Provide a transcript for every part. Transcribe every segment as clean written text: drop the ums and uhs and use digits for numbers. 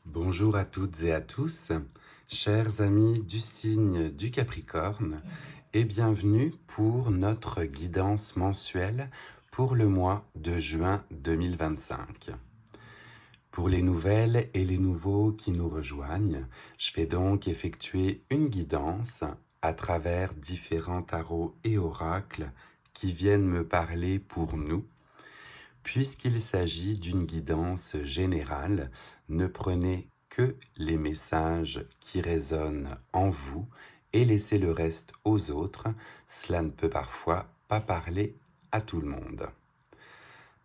Bonjour à toutes et à tous, chers amis du signe du Capricorne, et bienvenue pour notre guidance mensuelle pour le mois de juin 2025. Pour les nouvelles et les nouveaux qui nous rejoignent, je vais donc effectuer une guidance à travers différents tarots et oracles qui viennent me parler pour nous. Puisqu'il s'agit d'une guidance générale, ne prenez que les messages qui résonnent en vous et laissez le reste aux autres. Cela ne peut parfois pas parler à tout le monde.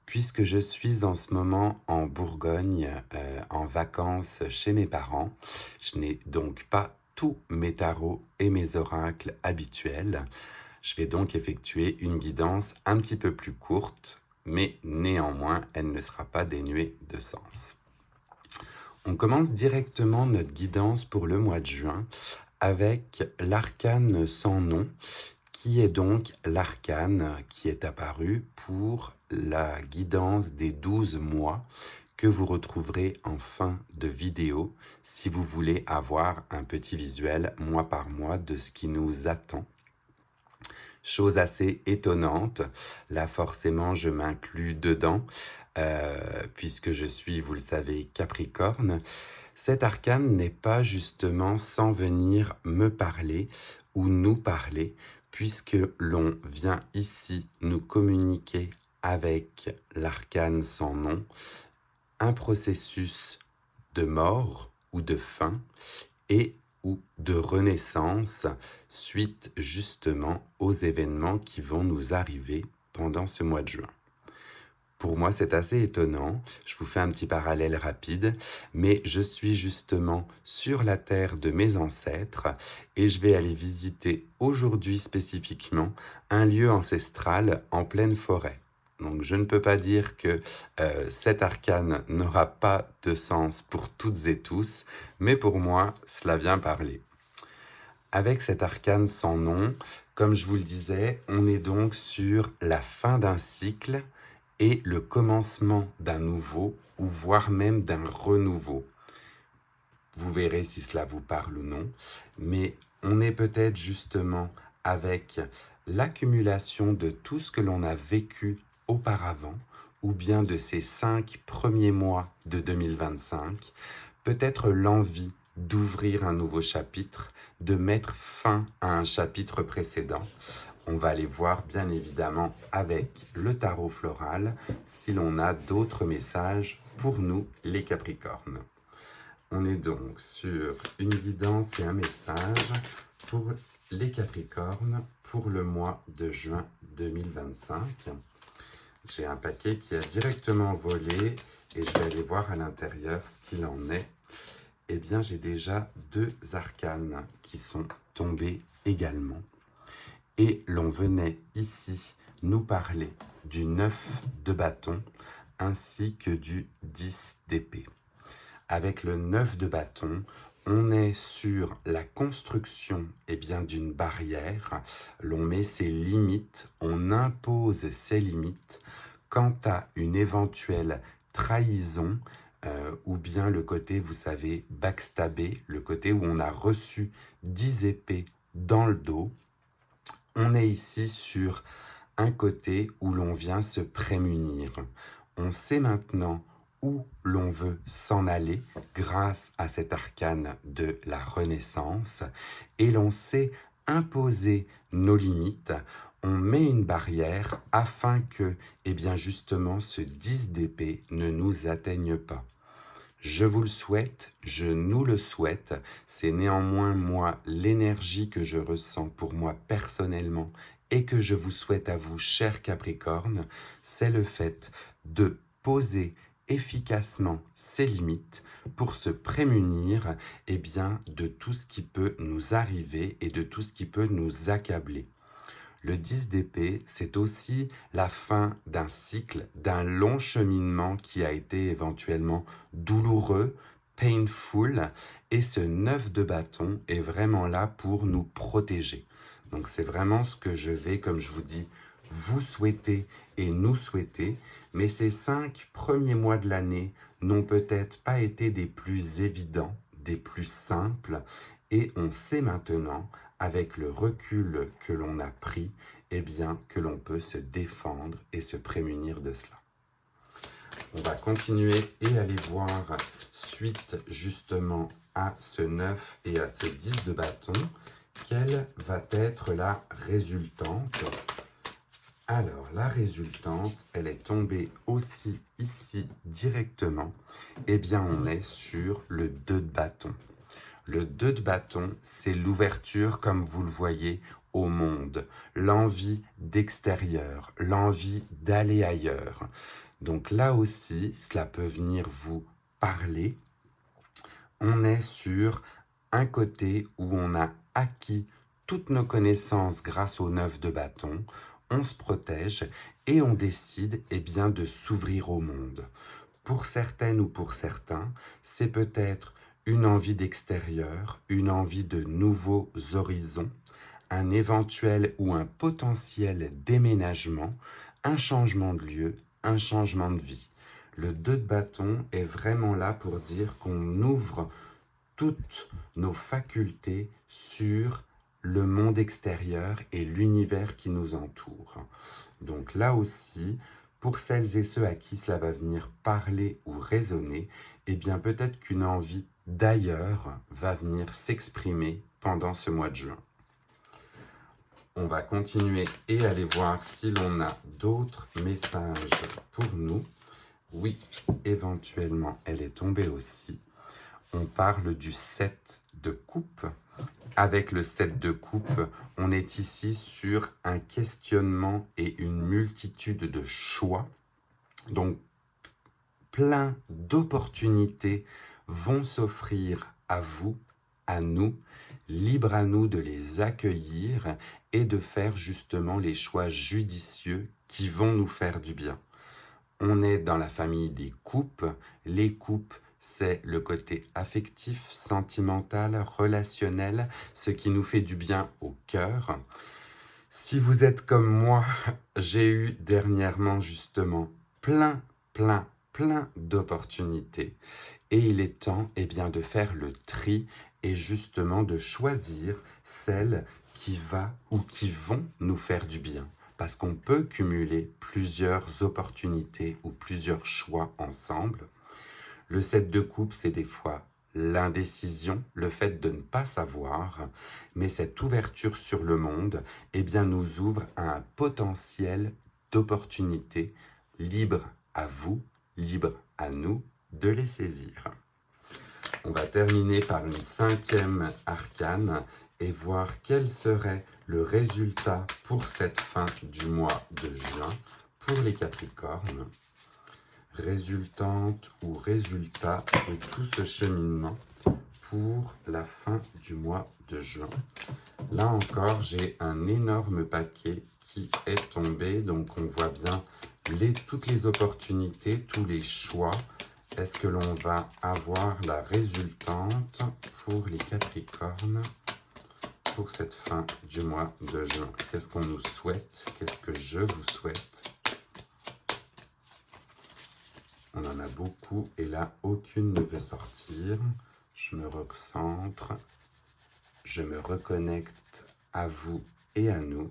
Puisque je suis en ce moment en Bourgogne, en vacances chez mes parents, je n'ai donc pas tous mes tarots et mes oracles habituels. Je vais donc effectuer une guidance un petit peu plus courte, mais néanmoins, elle ne sera pas dénuée de sens. On commence directement notre guidance pour le mois de juin avec l'arcane sans nom, qui est donc l'arcane qui est apparu pour la guidance des 12 mois que vous retrouverez en fin de vidéo si vous voulez avoir un petit visuel mois par mois de ce qui nous attend. Chose assez étonnante, là forcément je m'inclus dedans, puisque je suis, vous le savez, Capricorne. Cet arcane n'est pas justement sans venir me parler ou nous parler, puisque l'on vient ici nous communiquer avec l'arcane sans nom, un processus de mort ou de fin et ou de renaissance suite justement aux événements qui vont nous arriver pendant ce mois de juin. Pour moi, c'est assez étonnant. Je vous fais un petit parallèle rapide, mais je suis justement sur la terre de mes ancêtres et je vais aller visiter aujourd'hui spécifiquement un lieu ancestral en pleine forêt. Donc je ne peux pas dire que cet arcane n'aura pas de sens pour toutes et tous, mais pour moi, cela vient parler. Avec cet arcane sans nom, comme je vous le disais, on est donc sur la fin d'un cycle et le commencement d'un nouveau, ou voire même d'un renouveau. Vous verrez si cela vous parle ou non, mais on est peut-être justement avec l'accumulation de tout ce que l'on a vécu auparavant, ou bien de ces 5 premiers mois de 2025, peut-être l'envie d'ouvrir un nouveau chapitre, de mettre fin à un chapitre précédent. On va aller voir bien évidemment avec le tarot floral si l'on a d'autres messages pour nous les Capricornes. On est donc sur une guidance et un message pour les Capricornes pour le mois de juin 2025. J'ai un paquet qui a directement volé et je vais aller voir à l'intérieur ce qu'il en est. Eh bien, j'ai déjà 2 arcanes qui sont tombés également. Et l'on venait ici nous parler du 9 de bâton ainsi que du 10 d'épée. Avec le 9 de bâton, on est sur la construction d'une barrière, l'on met ses limites, on impose ses limites quant à une éventuelle trahison ou bien le côté, vous savez, backstabé, le côté où on a reçu 10 épées dans le dos. On est ici sur un côté où l'on vient se prémunir. On sait maintenant où l'on veut s'en aller grâce à cet arcane de la Renaissance et l'on sait imposer nos limites. On met une barrière afin que, justement, ce 10 d'épée ne nous atteigne pas. Je vous le souhaite, je nous le souhaite, c'est néanmoins moi l'énergie que je ressens pour moi personnellement et que je vous souhaite à vous, chers Capricornes, c'est le fait de poser efficacement ses limites pour se prémunir de tout ce qui peut nous arriver et de tout ce qui peut nous accabler. Le 10 d'épée, c'est aussi la fin d'un cycle, d'un long cheminement qui a été éventuellement douloureux, painful, et ce 9 de bâton est vraiment là pour nous protéger. Donc c'est vraiment ce que je vais, comme je vous dis, vous souhaiter et nous souhaiter. Mais ces 5 premiers mois de l'année n'ont peut-être pas été des plus évidents, des plus simples, et on sait maintenant, avec le recul que l'on a pris, eh bien, que l'on peut se défendre et se prémunir de cela. On va continuer et aller voir, suite justement à ce 9 et à ce 10 de bâton, quelle va être la résultante. Alors, la résultante, elle est tombée aussi ici directement. Eh bien, on est sur le 2 de bâton. Le 2 de bâton, c'est l'ouverture, comme vous le voyez, au monde. L'envie d'extérieur, l'envie d'aller ailleurs. Donc là aussi, cela peut venir vous parler. On est sur un côté où on a acquis toutes nos connaissances grâce au 9 de bâton. On se protège et on décide bien, de s'ouvrir au monde. Pour certaines ou pour certains, c'est peut-être une envie d'extérieur, une envie de nouveaux horizons, un éventuel ou un potentiel déménagement, un changement de lieu, un changement de vie. Le 2 de bâton est vraiment là pour dire qu'on ouvre toutes nos facultés sur le monde extérieur et l'univers qui nous entoure. Donc là aussi, pour celles et ceux à qui cela va venir parler ou résonner, eh bien peut-être qu'une envie d'ailleurs va venir s'exprimer pendant ce mois de juin. On va continuer et aller voir si l'on a d'autres messages pour nous. Oui, éventuellement, elle est tombée aussi. On parle du 7 de coupe. Avec le 7 de coupe, on est ici sur un questionnement et une multitude de choix. Donc, plein d'opportunités vont s'offrir à vous, à nous, libre à nous de les accueillir et de faire justement les choix judicieux qui vont nous faire du bien. On est dans la famille des coupes. Les coupes, c'est le côté affectif, sentimental, relationnel, ce qui nous fait du bien au cœur. Si vous êtes comme moi, j'ai eu dernièrement justement plein d'opportunités. Et il est temps de faire le tri et justement de choisir celles qui vont nous faire du bien. Parce qu'on peut cumuler plusieurs opportunités ou plusieurs choix ensemble. Le 7 de coupe, c'est des fois l'indécision, le fait de ne pas savoir, mais cette ouverture sur le monde nous ouvre à un potentiel d'opportunités libre à vous, libre à nous de les saisir. On va terminer par une 5e arcane et voir quel serait le résultat pour cette fin du mois de juin pour les Capricornes. Résultante ou résultat de tout ce cheminement pour la fin du mois de juin. Là encore, j'ai un énorme paquet qui est tombé, donc on voit bien toutes les opportunités, tous les choix. Est-ce que l'on va avoir la résultante pour les Capricornes pour cette fin du mois de juin? Qu'est-ce qu'on nous souhaite? Qu'est-ce que je vous souhaite? On en a beaucoup et là, aucune ne veut sortir. Je me recentre, je me reconnecte à vous et à nous.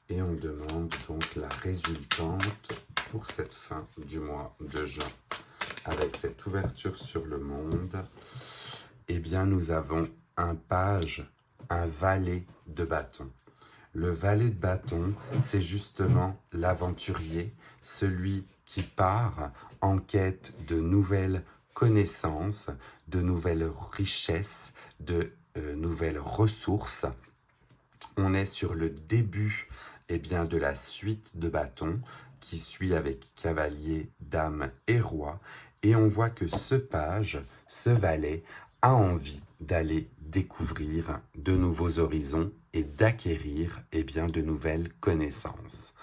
Et on demande donc la résultante pour cette fin du mois de juin. Avec cette ouverture sur le monde, nous avons un page, un valet de bâton. Le valet de bâton, c'est justement l'aventurier, celui qui part en quête de nouvelles connaissances, de nouvelles richesses, de nouvelles ressources. On est sur le début de la suite de bâtons qui suit avec cavalier, dame et roi. Et on voit que ce page, ce valet, a envie d'aller découvrir de nouveaux horizons et d'acquérir de nouvelles connaissances.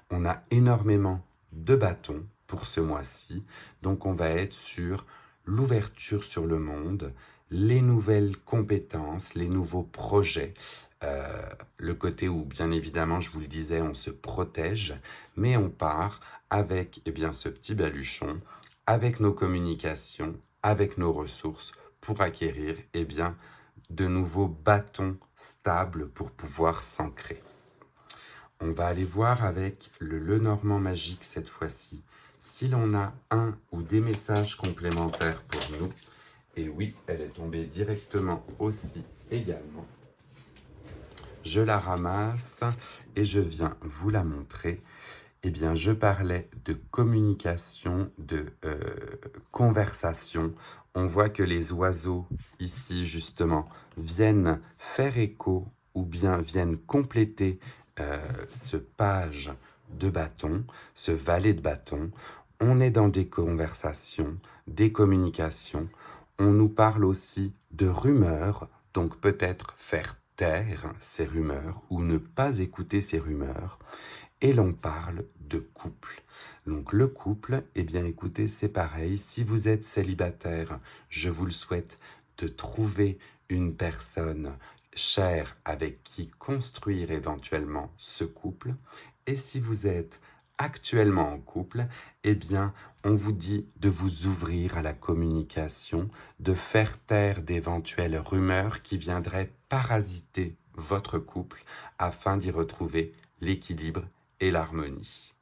On a énormément de bâtons pour ce mois-ci, donc on va être sur l'ouverture sur le monde, les nouvelles compétences, les nouveaux projets, le côté où, bien évidemment, je vous le disais, on se protège, mais on part avec eh bien, ce petit baluchon, avec nos communications, avec nos ressources, pour acquérir eh bien, de nouveaux bâtons stables pour pouvoir s'ancrer. On va aller voir avec le Lenormand magique cette fois-ci, si l'on a un ou des messages complémentaires pour nous. Et oui, elle est tombée directement aussi également. Je la ramasse et je viens vous la montrer. Eh bien, je parlais de communication, de conversation. On voit que les oiseaux, ici justement, viennent faire écho ou bien viennent compléter ce page de bâton, ce valet de bâton. On est dans des conversations, des communications. On nous parle aussi de rumeurs, donc peut-être faire taire ces rumeurs ou ne pas écouter ces rumeurs. Et l'on parle de couple. Donc le couple, eh bien écoutez, c'est pareil. Si vous êtes célibataire, je vous le souhaite de trouver une personne chère avec qui construire éventuellement ce couple. Et si vous êtes actuellement en couple, eh bien on vous dit de vous ouvrir à la communication, de faire taire d'éventuelles rumeurs qui viendraient parasiter votre couple afin d'y retrouver l'équilibre et l'harmonie.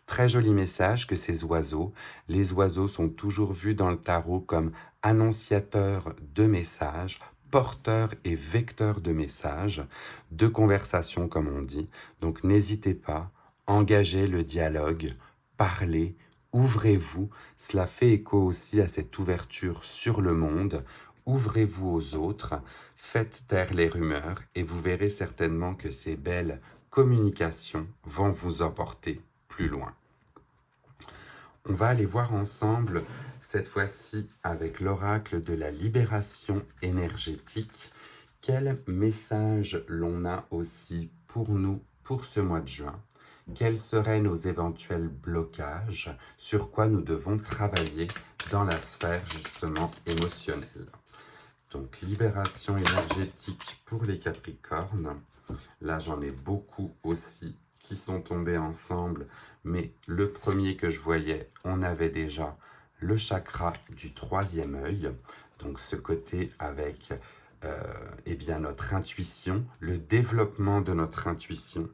Très joli message que ces oiseaux. Les oiseaux sont toujours vus dans le tarot comme annonciateurs de messages, porteurs et vecteurs de messages, de conversation comme on dit. Donc n'hésitez pas, engagez le dialogue, parlez, ouvrez-vous. Cela fait écho aussi à cette ouverture sur le monde. Ouvrez-vous aux autres, faites taire les rumeurs et vous verrez certainement que ces belles communications vont vous emporter plus loin. On va aller voir ensemble, cette fois-ci avec l'oracle de la libération énergétique, quel message l'on a aussi pour nous pour ce mois de juin. Quels seraient nos éventuels blocages, sur quoi nous devons travailler dans la sphère justement émotionnelle. Donc libération énergétique pour les Capricornes. Là, j'en ai beaucoup aussi qui sont tombés ensemble, mais le premier que je voyais, on avait déjà le chakra du troisième œil, donc ce côté avec eh bien, notre intuition, le développement de notre intuition,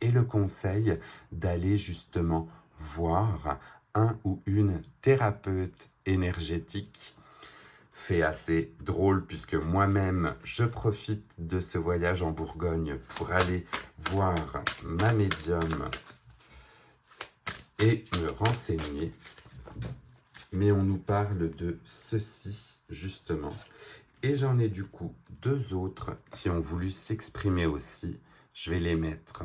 et le conseil d'aller justement voir un ou une thérapeute énergétique. Fait assez drôle puisque moi-même je profite de ce voyage en Bourgogne pour aller voir ma médium et me renseigner. Mais on nous parle de ceci justement. Et j'en ai du coup deux autres qui ont voulu s'exprimer aussi. Je vais les mettre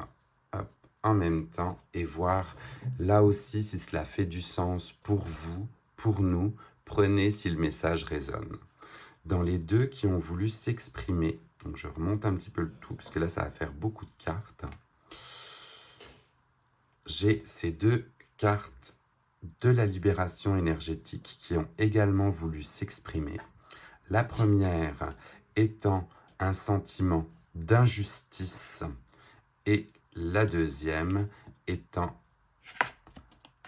en même temps et voir là aussi si cela fait du sens pour vous, pour nous. Prenez si le message résonne. Dans les deux qui ont voulu s'exprimer, donc je remonte un petit peu le tout, parce que là, ça va faire beaucoup de cartes. J'ai ces deux cartes de la libération énergétique qui ont également voulu s'exprimer. La première étant un sentiment d'injustice et la deuxième étant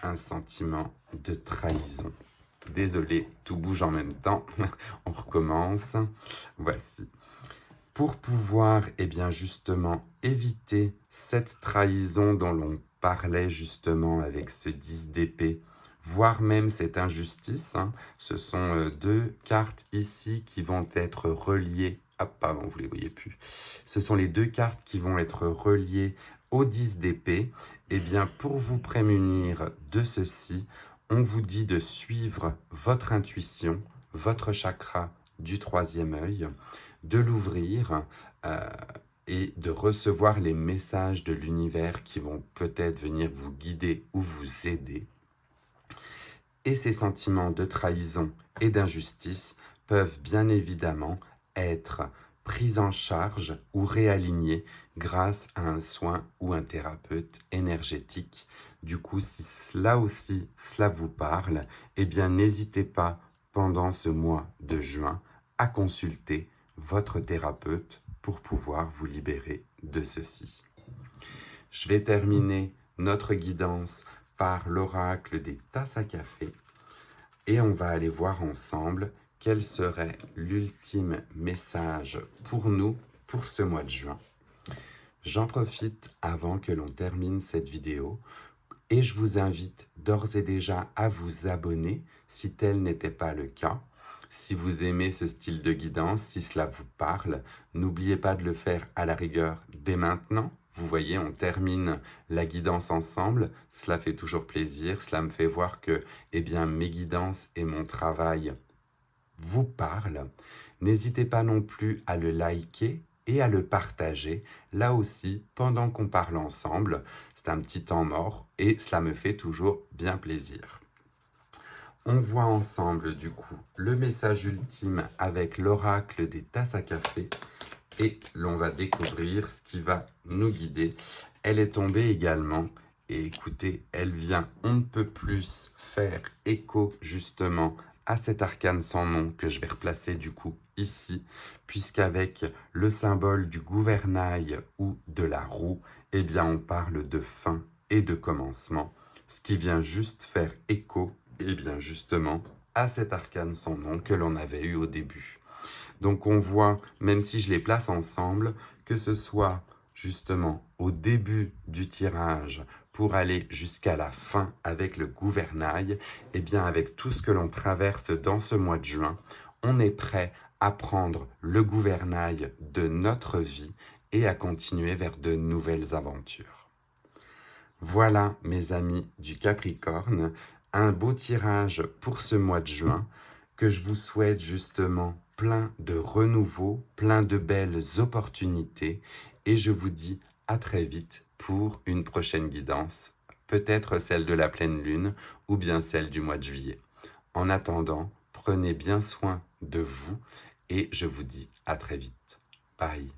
un sentiment de trahison. Désolé, tout bouge en même temps. On recommence. Voici. Pour pouvoir, eh bien, justement, éviter cette trahison dont l'on parlait justement avec ce 10 d'épée, voire même cette injustice, ce sont deux cartes ici qui vont être reliées. Ah, pardon, vous ne les voyez plus. Ce sont les deux cartes qui vont être reliées au 10 d'épée. Eh bien, pour vous prémunir de ceci, on vous dit de suivre votre intuition, votre chakra du troisième œil, de l'ouvrir et de recevoir les messages de l'univers qui vont peut-être venir vous guider ou vous aider. Et ces sentiments de trahison et d'injustice peuvent bien évidemment être pris en charge ou réalignés grâce à un soin ou un thérapeute énergétique. Du coup, si cela aussi, cela vous parle, eh bien n'hésitez pas pendant ce mois de juin à consulter votre thérapeute pour pouvoir vous libérer de ceci. Je vais terminer notre guidance par l'oracle des tasses à café et on va aller voir ensemble quel serait l'ultime message pour nous pour ce mois de juin. J'en profite avant que l'on termine cette vidéo et je vous invite d'ores et déjà à vous abonner si tel n'était pas le cas. Si vous aimez ce style de guidance, si cela vous parle, n'oubliez pas de le faire à la rigueur dès maintenant. Vous voyez, on termine la guidance ensemble. Cela fait toujours plaisir. Cela me fait voir que mes guidances et mon travail vous parlent. N'hésitez pas non plus à le liker et à le partager, là aussi, pendant qu'on parle ensemble. C'est un petit temps mort et cela me fait toujours bien plaisir. On voit ensemble, du coup, le message ultime avec l'oracle des tasses à café et l'on va découvrir ce qui va nous guider. Elle est tombée également et écoutez, elle vient on ne peut plus faire écho justement à cet arcane sans nom que je vais replacer du coup ici, puisqu'avec le symbole du gouvernail ou de la roue, on parle de fin et de commencement, ce qui vient juste faire écho justement à cet arcane sans nom que l'on avait eu au début. Donc on voit, même si je les place ensemble, que ce soit justement au début du tirage pour aller jusqu'à la fin avec le gouvernail, avec tout ce que l'on traverse dans ce mois de juin, on est prêt à prendre le gouvernail de notre vie et à continuer vers de nouvelles aventures. Voilà mes amis du Capricorne, un beau tirage pour ce mois de juin que je vous souhaite justement plein de renouveau, plein de belles opportunités et je vous dis à très vite pour une prochaine guidance, peut-être celle de la pleine lune ou bien celle du mois de juillet. En attendant, prenez bien soin de vous et je vous dis à très vite. Bye.